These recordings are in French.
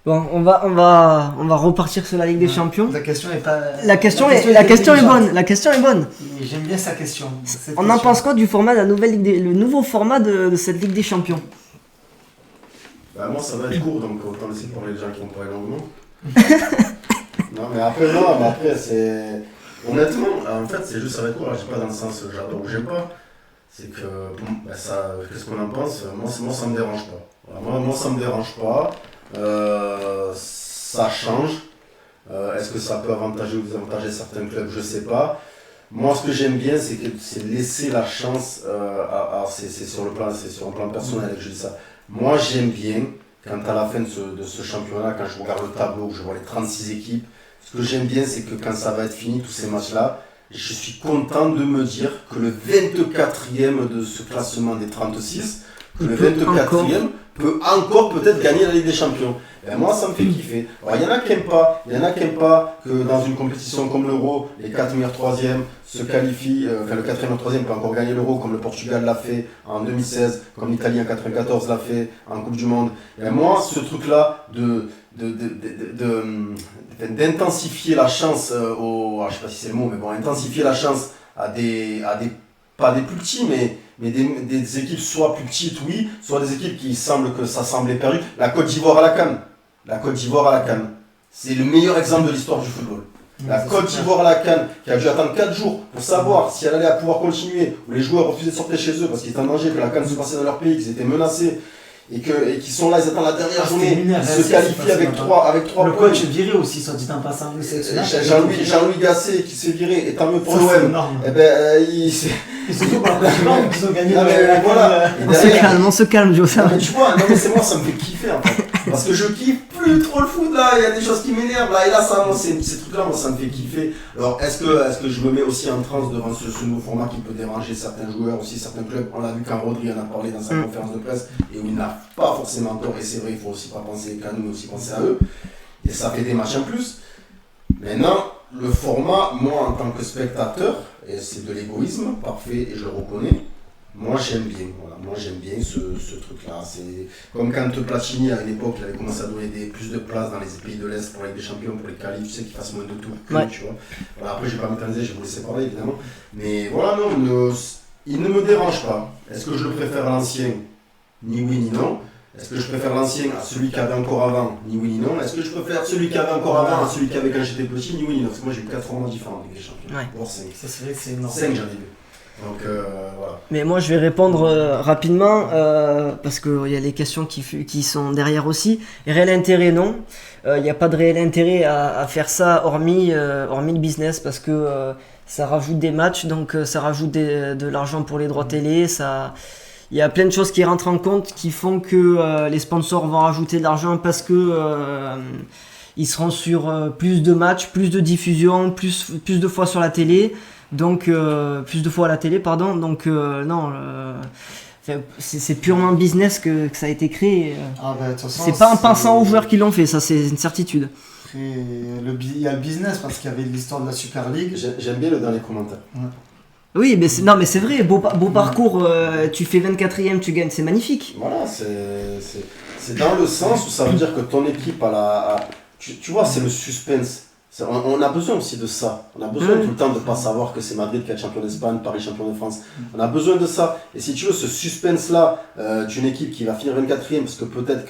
Bon, on va repartir sur la Ligue des Champions. La question est pas. La question est bonne. La question est bonne. Et j'aime bien sa question. On en pense quoi du format de la nouvelle le nouveau format de cette Ligue des Champions? Bah, moi, ça va être court, donc autant laisser parler les gens qui vont parler longuement. Non, mais après, c'est. Honnêtement, en fait, c'est juste ça va être court. Alors, je dis pas dans le sens j'adore ou j'aime pas. C'est que, qu'est-ce qu'on en pense? Moi, ça me dérange pas. Voilà, moi, ça me dérange pas. Ça change. Est-ce que ça peut avantager ou désavantager certains clubs? Je sais pas. Moi, ce que j'aime bien, c'est laisser la chance. C'est sur un plan personnel que je dis ça. Moi, j'aime bien, quand à la fin de ce championnat, quand je regarde le tableau, que je vois les 36 équipes, ce que j'aime bien, c'est que quand ça va être fini, tous ces matchs-là, je suis content de me dire que le 24e de ce classement des 36, que le 24e peut encore peut-être gagner la Ligue des Champions. Et moi, ça me fait kiffer. Alors, il y en a qui n'aiment pas que dans une compétition comme l'Euro, les 4 meilleurs 3e se qualifient, le 4e et 3e peut encore gagner l'Euro, comme le Portugal l'a fait en 2016, comme l'Italie en 94 l'a fait en Coupe du Monde. Et moi, ce truc-là d'intensifier la chance je sais pas si c'est le mot, mais bon, intensifier la chance à des pas des plus petits, mais des équipes soit plus petites, oui, soit des équipes qui semblent que ça semblait perdu. La Côte d'Ivoire à la CAN. C'est le meilleur exemple de l'histoire du football. La Côte d'Ivoire à la CAN, qui a dû attendre 4 jours pour savoir si elle allait pouvoir continuer, où les joueurs refusaient de sortir chez eux parce qu'ils étaient en danger, que la CAN se passait dans leur pays, qu'ils étaient menacés, et qui sont là, ils attendent la dernière journée, ils se qualifient avec 3 points. Le coach viré aussi, soit dit en passant. Jean-Louis Gasset qui se fait virer, et tant mieux pour l'OM. Et surtout par le qu'ils ont gagné. On se calme, Joseph. Tu vois, non mais c'est moi, ça me fait kiffer en fait. Parce que je kiffe plus trop le foot là, il y a des choses qui m'énervent là, et là ça, moi, ces trucs-là, moi ça me fait kiffer. Alors est-ce que je me mets aussi en transe devant ce nouveau format qui peut déranger certains joueurs, aussi certains clubs? On l'a vu quand Rodri en a parlé dans sa conférence de presse, et où il n'a pas forcément tort, et c'est vrai, il faut aussi pas penser qu'à nous, mais aussi penser à eux. Et ça fait des matchs en plus. Maintenant, le format, moi en tant que spectateur, et c'est de l'égoïsme, parfait, et je le reconnais, moi j'aime bien, voilà. Moi j'aime bien ce truc-là. C'est comme quand Platini à une époque, il avait commencé à donner plus de place dans les pays de l'Est pour la Ligue des Champions, pour les qualifs, tu sais, qu'ils fassent moins de tours, tu vois. Voilà, après, je vais pas m'éterniser, je vais vous laisser parler évidemment. Mais voilà, non, il ne me dérange pas. Est-ce que je le préfère à l'ancien? Ni oui ni non. Est-ce que je préfère l'ancien à celui qu'il y avait encore avant? Ni oui ni non. Est-ce que je préfère celui qu'il y avait encore avant à celui qu'il y avait quand j'étais petit? Ni oui ni non. Parce que moi j'ai eu 4 formats différents avec les champions. Voire 5. Ça c'est vrai que c'est énorme. 5 j'en ai eu. Donc voilà. Mais moi je vais répondre rapidement parce qu'il y a les questions qui sont derrière aussi. Réel intérêt, non. Il n'y a pas de réel intérêt à faire ça hormis le business parce que ça rajoute des matchs, donc ça rajoute de l'argent pour les droits télé. Il y a plein de choses qui rentrent en compte qui font que les sponsors vont rajouter de l'argent parce que ils seront sur plus de matchs, plus de diffusion, plus de fois sur la télé. Donc plus de fois à la télé, pardon. Donc non, c'est purement business que ça a été créé. De toute façon, c'est pas en pensant aux joueurs qui l'ont fait, ça c'est une certitude. Il y a le business parce qu'il y avait l'histoire de la Super League. J'aime bien le dernier commentaire. Ouais. Oui, mais c'est vrai, beau parcours, tu fais 24e, tu gagnes, c'est magnifique. Voilà, c'est dans le sens où ça veut dire que ton équipe tu vois, c'est le suspense. On a besoin aussi de ça. On a besoin tout le temps de ne pas savoir que c'est Madrid qui est champion d'Espagne, Paris champion de France. On a besoin de ça. Et si tu veux, ce suspense-là d'une équipe qui va finir 24e, parce que peut-être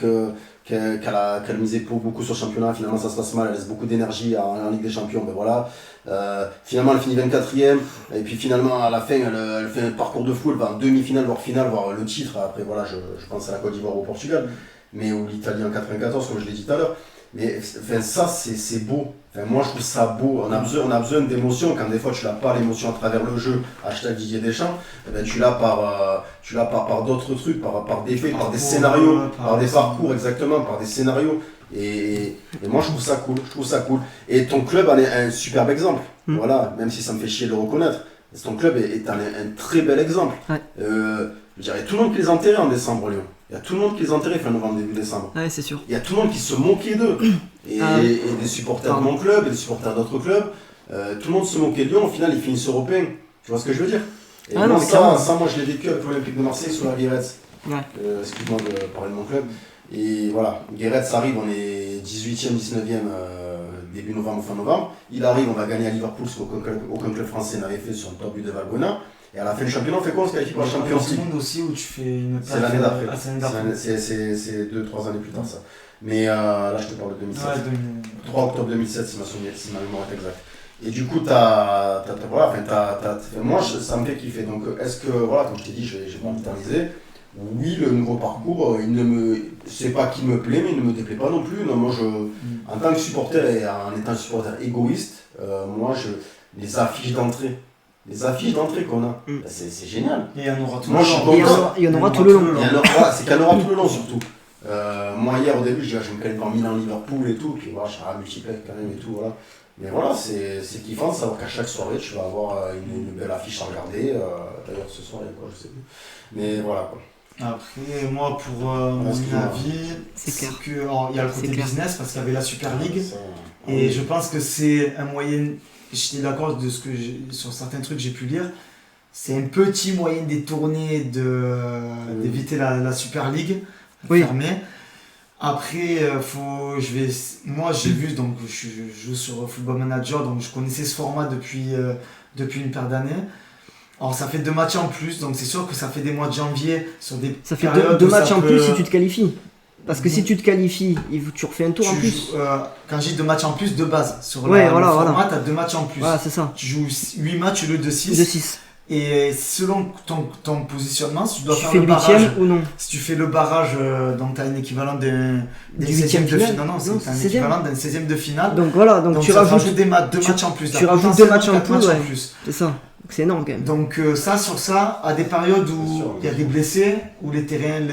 qu'elle misait beaucoup sur le championnat, finalement ça se passe mal, elle laisse beaucoup d'énergie en Ligue des Champions, ben voilà. Finalement elle finit 24e, et puis finalement à la fin elle fait un parcours de fou, elle va en demi-finale, voire finale, voire le titre. Après voilà, je pense à la Côte d'Ivoire ou au Portugal, mais ou l'Italie en 94, comme je l'ai dit tout à l'heure. Mais enfin, ça c'est beau. Enfin, moi je trouve ça beau. On a besoin d'émotion. Quand des fois tu l'as pas l'émotion à travers le jeu, hashtag Didier Deschamps, eh ben, tu l'as par d'autres trucs, par des faits, par des scénarios, par des parcours, exactement, par des scénarios. Et moi je trouve ça cool. Et ton club en est un superbe exemple. Voilà, même si ça me fait chier de le reconnaître. Ton club est un très bel exemple. Ouais. Je dirais tout le monde qui les enterrait en décembre, Lyon. Il y a tout le monde qui les enterrait fin novembre, début décembre. Ouais, c'est sûr. Il y a tout le monde qui se moquait d'eux. Et des supporters de mon club, et des supporters d'autres clubs. Tout le monde se moquait de Lyon. Au final, ils finissent européens. Tu vois ce que je veux dire? Et moi, ça, moi, je l'ai vécu avec l'Olympique de Marseille sous la Guéretz. Ouais. Excuse-moi de parler de mon club. Et voilà, Guéret arrive, on est 18e, 19e, début novembre, fin novembre. Il arrive, on va gagner à Liverpool, ce qu'aucun club français n'avait fait sur le top but de Valbuena. Et à la fin du championnat, on fait quoi? On se qualifie pour la Champions League. Aussi où tu fais une c'est l'année d'après. C'est 2-3 années plus tard ça. Mais là, je te parle de 2007. Ouais, 3 octobre 2007, si ma mémoire est exacte. Et du coup, moi, ça me fait kiffer. Donc, est-ce que, voilà, comme je t'ai dit, je vais m'internaliser. Oui, le nouveau parcours, c'est pas qu'il me plaît, mais il ne me déplaît pas non plus. Non, moi, en tant que supporter et en étant un supporter égoïste, les affiches d'entrée qu'on a, c'est génial. Et il y en aura tout le long. Il y en aura tout le long. C'est qu'il y en aura tout le long surtout. Moi, hier au début, je me calais par Milan-Liverpool et tout, puis voilà, je serai multiplex quand même et tout, voilà. Mais voilà, c'est kiffant de savoir qu'à chaque soirée, tu vas avoir une belle affiche à regarder. D'ailleurs, ce soir, il y a quoi, je sais plus. Mais voilà quoi. Après, moi, pour mon avis, c'est que il y a le côté business parce qu'il y avait la Super League. Et je pense que c'est un moyen. J'étais d'accord sur certains trucs que j'ai pu lire. C'est un petit moyen détourné d'éviter la Super League fermée. Après, moi j'ai vu, donc je joue sur Football Manager, donc je connaissais ce format depuis une paire d'années. Alors ça fait 2 matchs en plus, donc c'est sûr que ça fait des mois de janvier sur des ça fait 2 matchs en plus si tu te qualifies. Parce que si tu te qualifies, tu refais un tour en plus. Quand j'ai 2 matchs en plus de base, sur le format, tu as 2 matchs en plus. Voilà, c'est ça. Tu joues 8 matchs au lieu de 6. De 6. Et selon ton positionnement, si tu dois faire le barrage ou non. Si tu fais le barrage, donc tu as un équivalent d'un 16e de finale. Non, c'est un équivalent d'un 16e de finale. Donc voilà, donc tu rajoutes 2 matchs en plus. Tu rajoutes 2 matchs en plus. C'est ça. C'est énorme quand même. Donc ça, à des périodes où il y a des blessés, où les périodes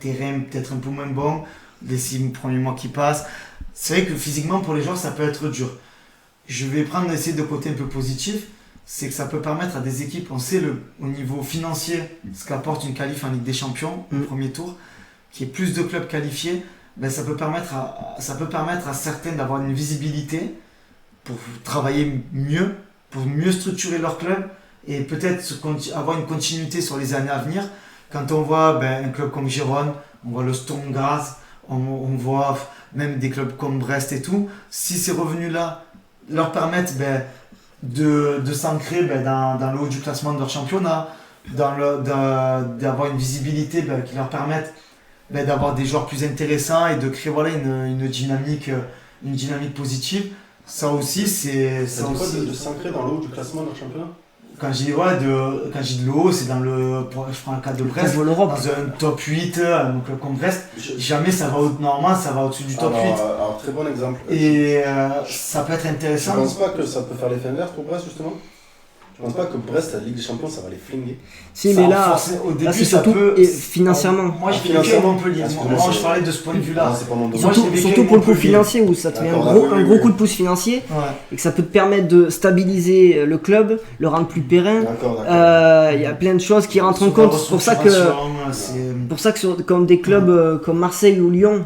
terrain peut-être un peu moins bons, les 6 premiers mois qui passent, c'est vrai que physiquement pour les joueurs ça peut être dur. Je vais essayer de côté un peu positif, c'est que ça peut permettre à des équipes, on sait au niveau financier ce qu'apporte une qualif en Ligue des Champions au premier tour, qu'il y ait plus de clubs qualifiés, ça peut permettre à certains d'avoir une visibilité pour travailler mieux, pour mieux structurer leur club et peut-être avoir une continuité sur les années à venir. Quand on voit un club comme Gérone, on voit le Sturm Graz, on voit même des clubs comme Brest et tout, si ces revenus-là leur permettent de s'ancrer dans le haut du classement de leur championnat, d'avoir une visibilité qui leur permette d'avoir des joueurs plus intéressants et de créer une dynamique positive. Ça aussi, c'est. Ça dit quoi de s'ancrer dans le haut du classement de leur championnat? Quand je dis de l'eau, c'est dans je prends le cas de Brest, dans un top 8, un club comme Brest, jamais ça va normalement ça va au-dessus du top 8. Alors, très bon exemple. Et ça peut être intéressant. Tu ne penses pas que ça peut faire l'effet inverse pour Brest justement? Tu ne penses pas que Brest, la Ligue des Champions, ça va les flinguer? Si, mais là, au début, c'est surtout financièrement. Moi, je fais Montpellier. Moi, je parlais de ce point de vue-là. Surtout pour le coup financier, où ça te met un gros coup de pouce financier, et que ça peut te permettre de stabiliser le club, le rendre plus périn. Il y a plein de choses qui rentrent en compte. C'est pour ça que comme des clubs comme Marseille ou Lyon,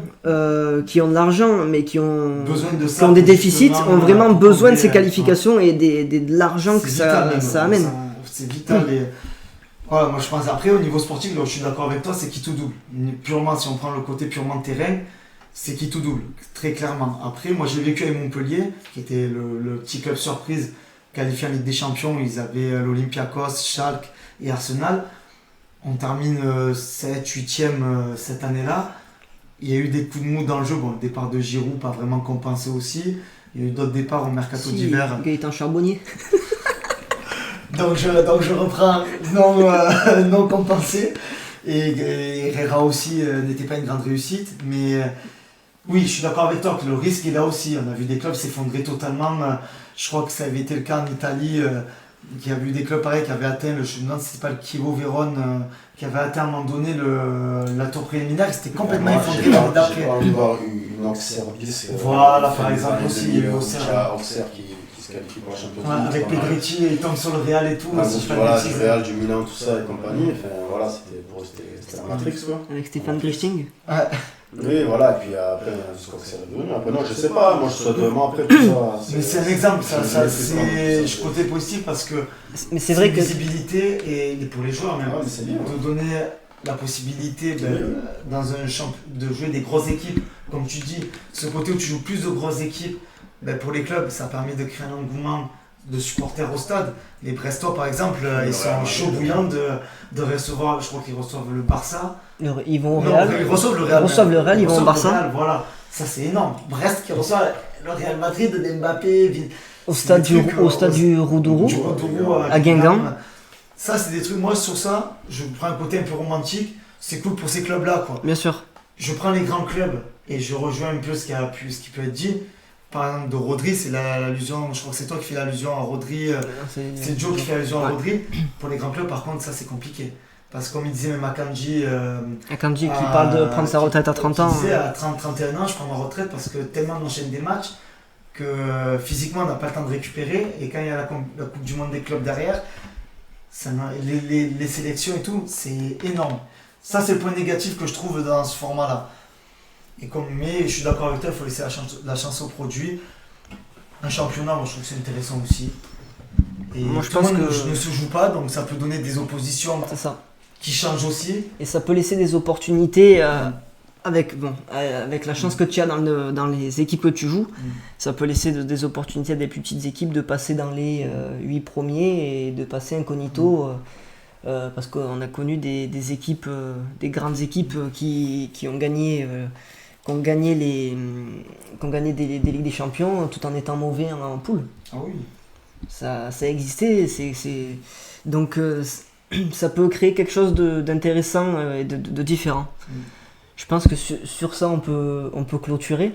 qui ont de l'argent, mais qui ont des déficits, ont vraiment besoin de ces qualifications et de l'argent que ça amène. C'est vital. Voilà, moi je pense après au niveau sportif, là où je suis d'accord avec toi, c'est qui tout double. Purement, si on prend le côté purement terrain, c'est qui tout double, très clairement. Après, moi j'ai vécu avec Montpellier, qui était le petit club surprise qualifié en Ligue des Champions. Ils avaient l'Olympiakos, Schalke et Arsenal. On termine 7, 8e cette année-là. Il y a eu des coups de mou dans le jeu. Bon, le départ de Giroud, pas vraiment compensé aussi. Il y a eu d'autres départs au mercato d'hiver. Gaëtan Charbonnier. Donc je reprends non compensé. Et Herrera aussi n'était pas une grande réussite. Mais oui, je suis d'accord avec toi que le risque est là aussi. On a vu des clubs s'effondrer totalement. Je crois que ça avait été le cas en Italie, qui a vu des clubs pareils qui avaient atteint, je me demande si c'est pas le Chievo Vérone, qui avait atteint à un moment donné la tour préliminaire. C'était complètement effondré l'année d'après. J'ai pas envie de voir une Auxerre bis. Voilà, par exemple aussi. Auxerre qui se qualifie pour la Champions League. Avec Pedretti, il tombe sur le Real et tout. Voilà, du Real, du Milan, tout ça et compagnie. Enfin, voilà, c'était la Matrix quoi. Avec Stéphane Grichting. Oui, voilà, et puis après, jusqu'à que c'est revenu. Après, non, je sais pas, moi je souhaite vraiment après tout ça. Mais c'est un exemple, je côté positif parce que mais c'est vrai que visibilité et pour les joueurs même, c'est bien, de donner la possibilité dans de jouer des grosses équipes, comme tu dis, ce côté où tu joues plus de grosses équipes, pour les clubs, ça permet de créer un engouement de supporters au stade. Les Brestois, par exemple, ils sont chauds bouillants de recevoir, je crois qu'ils reçoivent le Barça. Ils vont au Real. Ils reçoivent le Real. Ils vont au Barça. Voilà, ça c'est énorme. Brest qui reçoit le Real Madrid de Mbappé. Au stade du Roudourou, à Guingamp. Ça, c'est des trucs, moi sur ça, je prends un côté un peu romantique, c'est cool pour ces clubs-là, quoi. Bien sûr. Je prends les grands clubs et je rejoins un peu ce qui peut être dit. Par exemple, de Rodri, c'est l'allusion, je crois que c'est toi qui fais l'allusion à Rodri, c'est Joe qui fait allusion à Rodri. Pour les grands clubs, par contre, ça c'est compliqué. Parce que comme il disait même Akanji, qui parle de prendre sa retraite à 30 ans. Il disait à 30-31 ans, je prends ma retraite parce que tellement on enchaîne des matchs que physiquement on n'a pas le temps de récupérer. Et quand il y a la Coupe du Monde des clubs derrière, les sélections et tout, c'est énorme. Ça, c'est le point négatif que je trouve dans ce format-là. Mais je suis d'accord avec toi, il faut laisser la chance au produit. Un championnat, moi je trouve que c'est intéressant aussi. Et moi, je pense que ne se joue pas, donc ça peut donner des oppositions qui changent aussi. Et ça peut laisser des opportunités avec la chance que tu as dans les équipes que tu joues. Ça peut laisser des opportunités à des plus petites équipes de passer dans les 8 premiers et de passer incognito. Parce qu'on a connu des équipes, des grandes équipes qui ont gagné des Ligues des Champions tout en étant mauvais en poule. Ah oui. Ça a existé, donc ça peut créer quelque chose d'intéressant et de différent. Je pense que sur ça on peut clôturer.